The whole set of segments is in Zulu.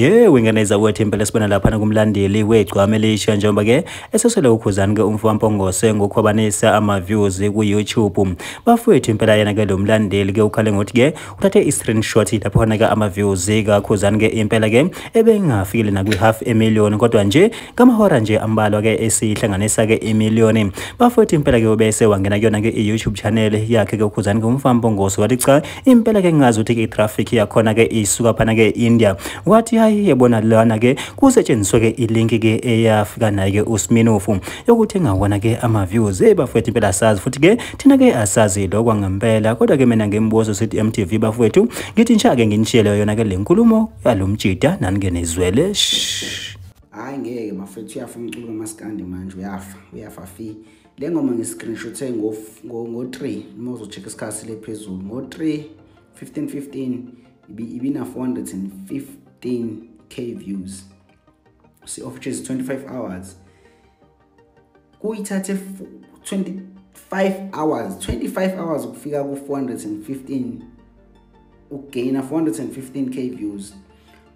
Winganeza wethi impela sibona lapha kumlandeli wegcwame lisha njengoba ke esesele ukhuzani ke umfowamphongose ngokukhwabanisa ama-views ku-YouTube. Bafowethu impela yena ke lo mlandeli ke ukhale ngokuthi ke uthathe i-screenshot lapho khona ke ama-views kakhuzani ke impela ke ebengafikile nakwi-500,000 kodwa nje ngamahora nje ambalwa ke esihlanganisa ke imiliyoni. Bafowethu impela ke bese wangena kuyona ke i-YouTube channel yakhe ke ukhuzani ke umfowamphongose wathi cha impela ke ngazi ukuthi i-traffic yakhona ke isuka phana ke India. Wathi hayi yebona lana ke kusetshenziswe ke i-link ke eyafika naye ke uSminofu yokuthi engawona ke ama-views bafowethu impela asazi futhi ke thina ke asazi lokho ngempela kodwa ke mina ngembuzo sithi MTV bafowethu ngithi ngisha ke nginishiyele yona ke lenkulumo yalomjida naningenezwele. Hayi ngeke mafethu uyafa umculo kaMaskandi manje uyafa fi le ngoma ngi-screenshot ngo 3 uma uzocheck isikhathi lephezulu ngo 3 15 ibina 415k views see of which is 25 hours kuyithathe 25 hours ukufika ku 415 ugaina 415k views.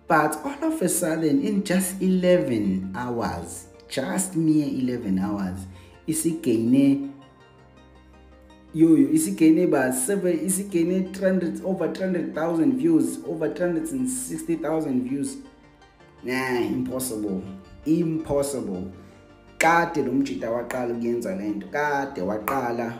But all of a sudden, in just 11 hours, just mere 11 hours, isigayine over 300,000 views, over 360,000 views. Nah, impossible. Kade lo mjida waqala ukuyenza lento, kade wayiqala.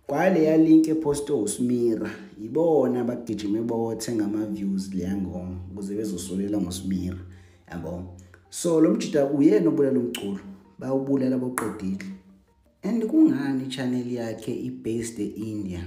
Kwaleya link eposto uSmira ibona abagijime bothenga ama-views leya ngoma ukuze bezosolela ngoSmira yabo. So lo mjida uyena obulela umculo bawubulela boqedile and kungani channel yakhe i-based eIndia.